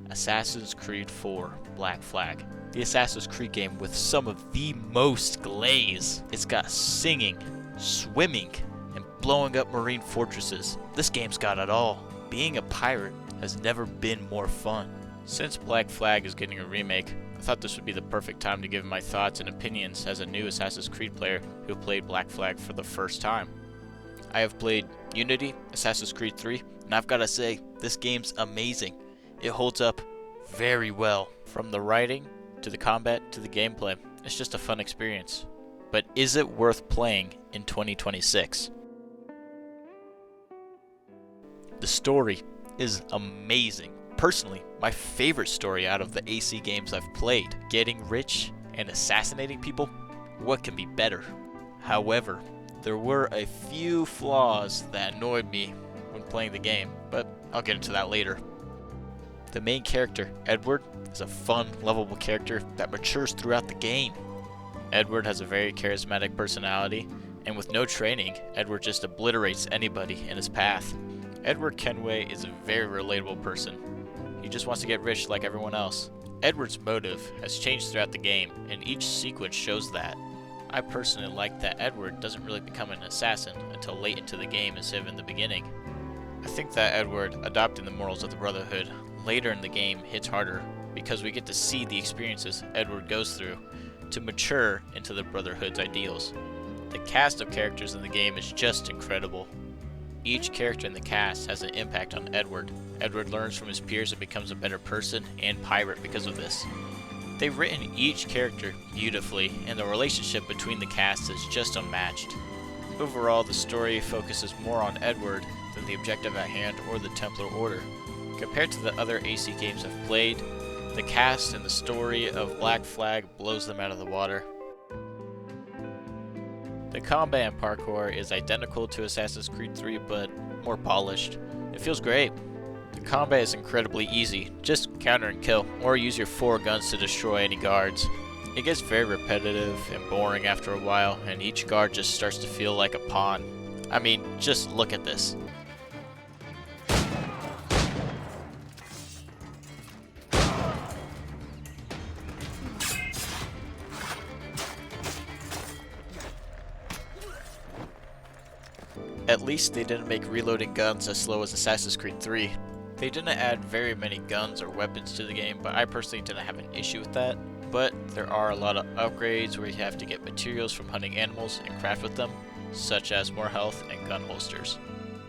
Assassin's Creed 4 Black Flag. The Assassin's Creed game with some of the most glaze. It's got singing, swimming, and blowing up marine fortresses. This game's got it all. Being a pirate has never been more fun. Since Black Flag is getting a remake, I thought this would be the perfect time to give my thoughts and opinions as a new Assassin's Creed player who played Black Flag for the first time. I have played Unity, Assassin's Creed 3, and I've got to say, this game's amazing. It holds up very well. From the writing, to the combat, to the gameplay, it's just a fun experience. But is it worth playing in 2026? The story is amazing. Personally, my favorite story out of the AC games I've played. Getting rich and assassinating people? What can be better? However, there were a few flaws that annoyed me when playing the game, but I'll get into that later. The main character, Edward, is a fun, lovable character that matures throughout the game. Edward has a very charismatic personality, and with no training, Edward just obliterates anybody in his path. Edward Kenway is a very relatable person. He just wants to get rich like everyone else. Edward's motive has changed throughout the game, and each sequence shows that. I personally like that Edward doesn't really become an assassin until late into the game instead of in the beginning. I think that Edward adopting the morals of the Brotherhood later in the game hits harder because we get to see the experiences Edward goes through to mature into the Brotherhood's ideals. The cast of characters in the game is just incredible. Each character in the cast has an impact on Edward. Edward learns from his peers and becomes a better person and pirate because of this. They've written each character beautifully, and the relationship between the cast is just unmatched. Overall, the story focuses more on Edward than the objective at hand or the Templar Order. Compared to the other AC games I've played, the cast and the story of Black Flag blows them out of the water. The combat and parkour is identical to Assassin's Creed 3, but more polished. It feels great. The combat is incredibly easy. Just counter and kill, or use your 4 guns to destroy any guards. It gets very repetitive and boring after a while, and each guard just starts to feel like a pawn. I mean, just look at this. At least they didn't make reloading guns as slow as Assassin's Creed 3. They didn't add very many guns or weapons to the game, but I personally didn't have an issue with that. But there are a lot of upgrades where you have to get materials from hunting animals and craft with them, such as more health and gun holsters.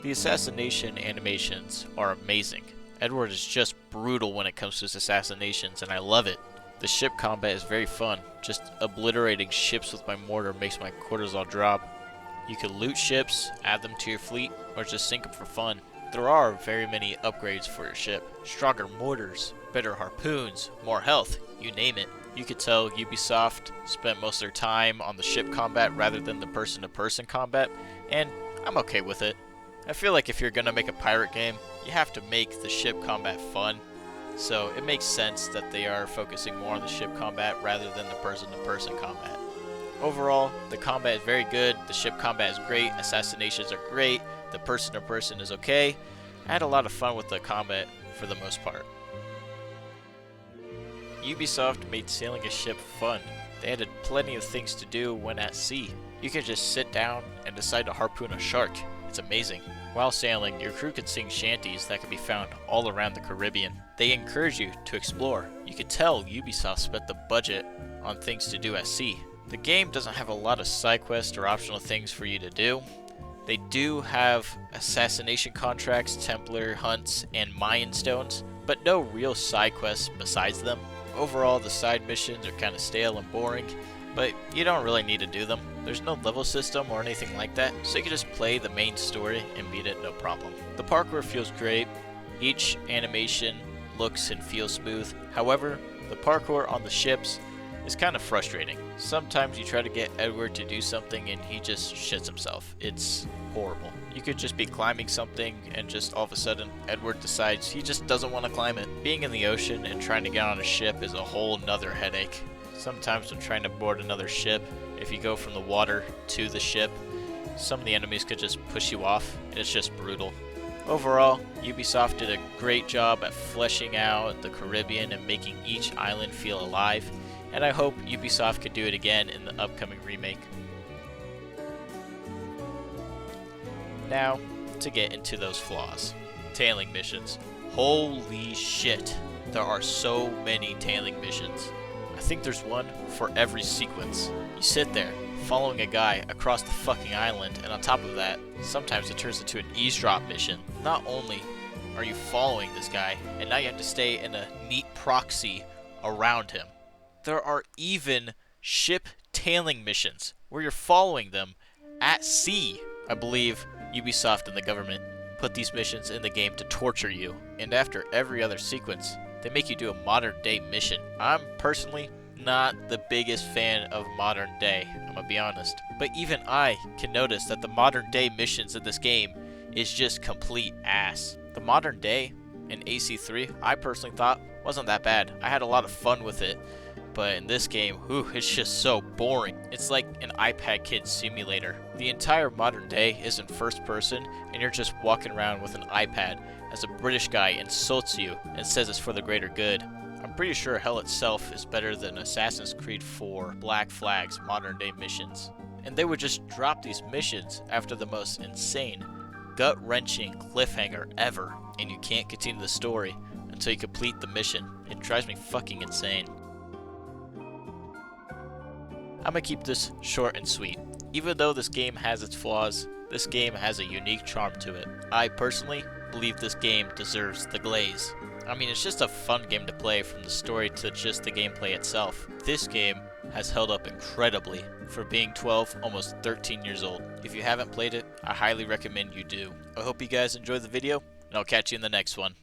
The assassination animations are amazing. Edward is just brutal when it comes to his assassinations, and I love it. The ship combat is very fun. Just obliterating ships with my mortar makes my cortisol drop. You can loot ships, add them to your fleet, or just sink them for fun. There are very many upgrades for your ship. Stronger mortars, better harpoons, more health, you name it. You could tell Ubisoft spent most of their time on the ship combat rather than the person-to-person combat, and I'm okay with it. I feel like if you're gonna make a pirate game, you have to make the ship combat fun. So it makes sense that they are focusing more on the ship combat rather than the person-to-person combat. Overall, the combat is very good, the ship combat is great, assassinations are great, the person-to-person is okay. I had a lot of fun with the combat for the most part. Ubisoft made sailing a ship fun. They added plenty of things to do when at sea. You can just sit down and decide to harpoon a shark. It's amazing. While sailing, your crew can sing shanties that can be found all around the Caribbean. They encourage you to explore. You can tell Ubisoft spent the budget on things to do at sea. The game doesn't have a lot of side quests or optional things for you to do. They do have assassination contracts, Templar hunts, and Mayan stones, but no real side quests besides them. Overall, the side missions are kind of stale and boring, but you don't really need to do them. There's no level system or anything like that, so you can just play the main story and beat it no problem. The parkour feels great. Each animation looks and feels smooth. However, the parkour on the ships is kind of frustrating. Sometimes you try to get Edward to do something and he just shits himself. It's horrible. You could just be climbing something and just all of a sudden Edward decides he just doesn't want to climb it. Being in the ocean and trying to get on a ship is a whole nother headache. Sometimes when trying to board another ship, if you go from the water to the ship, some of the enemies could just push you off. It's just brutal. Overall, Ubisoft did a great job at fleshing out the Caribbean and making each island feel alive, and I hope Ubisoft could do it again in the upcoming remake. Now, to get into those flaws. Tailing missions. Holy shit, there are so many tailing missions. I think there's one for every sequence. You sit there, following a guy across the fucking island, and on top of that, sometimes it turns into an eavesdrop mission. Not only are you following this guy, and now you have to stay in a neat proxy around him. There are even ship tailing missions, where you're following them at sea. I believe Ubisoft and the government put these missions in the game to torture you, and after every other sequence, they make you do a modern day mission. I'm personally not the biggest fan of modern day, I'm gonna be honest, but even I can notice that the modern day missions in this game is just complete ass. The modern day in AC3, I personally thought wasn't that bad. I had a lot of fun with it, but in this game, it's just so boring. It's like an iPad kid simulator. The entire modern day is in first person, and you're just walking around with an iPad as a British guy insults you and says it's for the greater good. I'm pretty sure hell itself is better than Assassin's Creed 4 Black Flag's modern day missions. And they would just drop these missions after the most insane, gut-wrenching cliffhanger ever, and you can't continue the story until you complete the mission. It drives me fucking insane. I'm gonna keep this short and sweet. Even though this game has its flaws, this game has a unique charm to it. I personally believe this game deserves the glaze. I mean, it's just a fun game to play from the story to just the gameplay itself. This game has held up incredibly for being 12, almost 13 years old. If you haven't played it, I highly recommend you do. I hope you guys enjoyed the video, and I'll catch you in the next one.